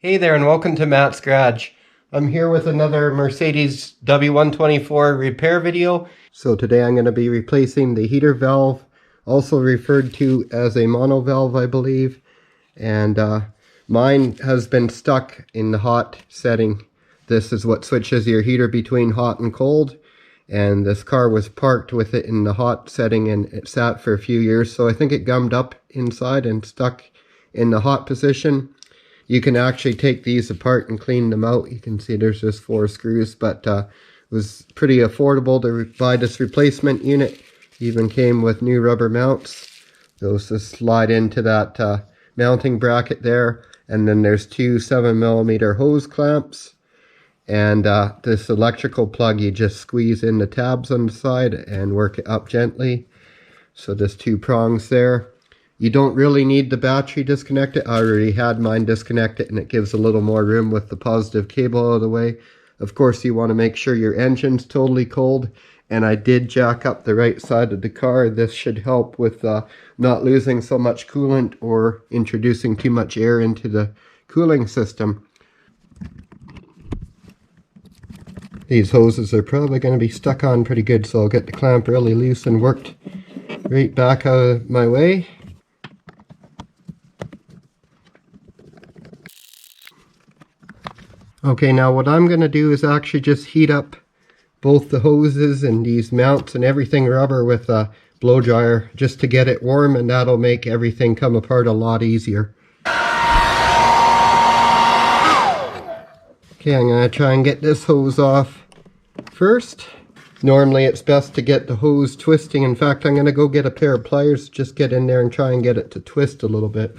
Hey there and welcome to Matt's Garage. I'm here with another Mercedes W124 repair video. So today I'm going to be replacing the heater valve, also referred to as a mono valve, I believe. And mine has been stuck in the hot setting. This is what switches your heater between hot and cold. And this car was parked with it in the hot setting and it sat for a few years. So I think it gummed up inside and stuck in the hot position. You can actually take these apart and clean them out. You can see there's just 4 screws, but it was pretty affordable to buy this replacement unit. Even came with new rubber mounts. Those just slide into that mounting bracket there. And then there's 2 7mm hose clamps. And this electrical plug, you just squeeze in the tabs on the side and work it up gently. So there's 2 prongs there. You don't really need the battery disconnected. I already had mine disconnected and it gives a little more room with the positive cable out of the way. Of course, you want to make sure your engine's totally cold. And I did jack up the right side of the car. This should help with not losing so much coolant or introducing too much air into the cooling system. These hoses are probably going to be stuck on pretty good, so I'll get the clamp really loose and worked right back out of my way. Okay, now what I'm going to do is actually just heat up both the hoses and these mounts and everything rubber with a blow dryer just to get it warm, and that'll make everything come apart a lot easier. Okay, I'm going to try and get this hose off first. Normally it's best to get the hose twisting. In fact, I'm going to go get a pair of pliers, just get in there and try and get it to twist a little bit.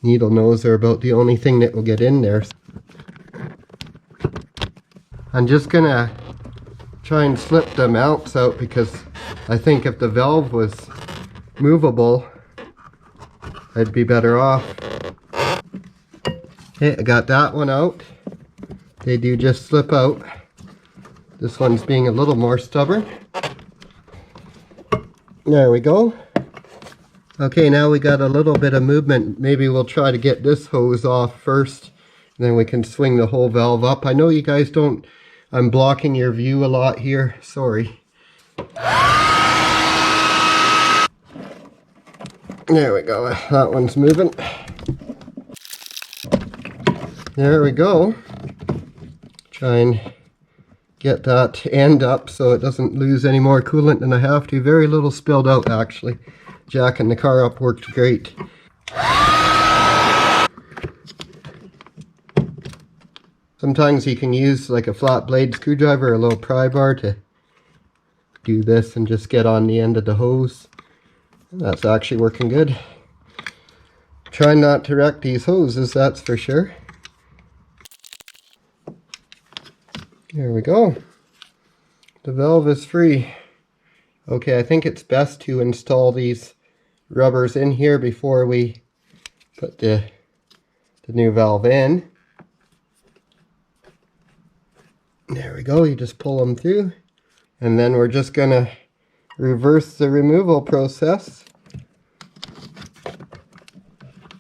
Needle nose are about the only thing that will get in there. I'm just going to try and slip the mounts out because I think if the valve was movable, I'd be better off. Okay, I got that one out. They do just slip out. This one's being a little more stubborn. There we go. Okay, now we got a little bit of movement. Maybe we'll try to get this hose off first, and then we can swing the whole valve up. I know you guys don't... I'm blocking your view a lot here. Sorry. There we go. That one's moving. There we go. Try and get that end up so it doesn't lose any more coolant than I have to. Very little spilled out actually. Jacking the car up worked great. Sometimes you can use like a flat blade screwdriver or a little pry bar to do this and just get on the end of the hose. That's actually working good. Try not to wreck these hoses, that's for sure. There we go. The valve is free. Okay, I think it's best to install these rubbers in here before we put the new valve in. There we go, you just pull them through. And then we're just going to reverse the removal process.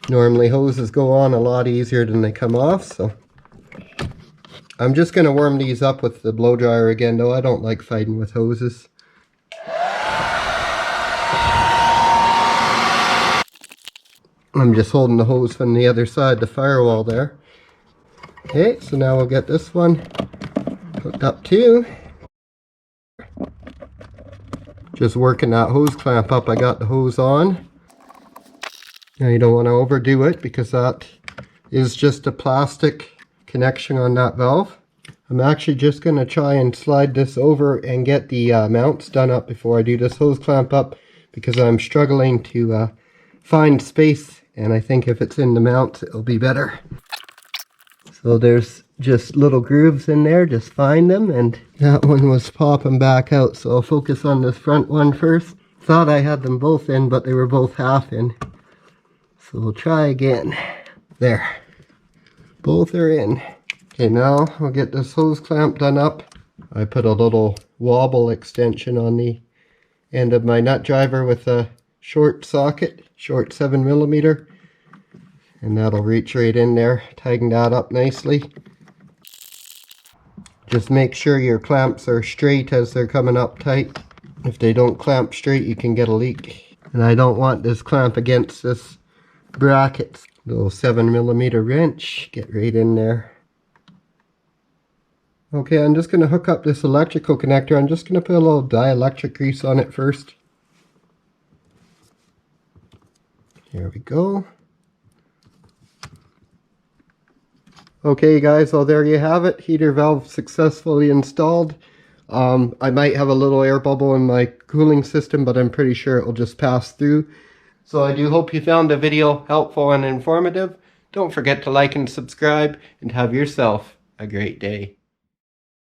Normally hoses go on a lot easier than they come off, so I'm just going to warm these up with the blow dryer again, though I don't like fighting with hoses. I'm just holding the hose from the other side, the firewall there. Okay, so now we'll get this one hooked up too. Just working that hose clamp up. I got the hose on. Now you don't want to overdo it because that is just a plastic connection on that valve. I'm actually just going to try and slide this over and get the mounts done up before I do this hose clamp up, because I'm struggling to find space, and I think if it's in the mounts it'll be better. So there's just little grooves in there, just find them, and that one was popping back out, so I'll focus on this front one first. Thought I had them both in, but they were both half in. So we'll try again. There. Both are in. Okay, now I'll get this hose clamp done up. I put a little wobble extension on the end of my nut driver with a short socket, short 7mm. And that'll reach right in there, tighten that up nicely. Just make sure your clamps are straight as they're coming up tight. If they don't clamp straight, you can get a leak. And I don't want this clamp against this bracket. Little 7mm wrench, get right in there. Okay, I'm just going to hook up this electrical connector. I'm just going to put a little dielectric grease on it first. Here we go. Okay guys, well there you have it. Heater valve successfully installed. I might have a little air bubble in my cooling system, but I'm pretty sure it will just pass through. So I do hope you found the video helpful and informative. Don't forget to like and subscribe, and have yourself a great day.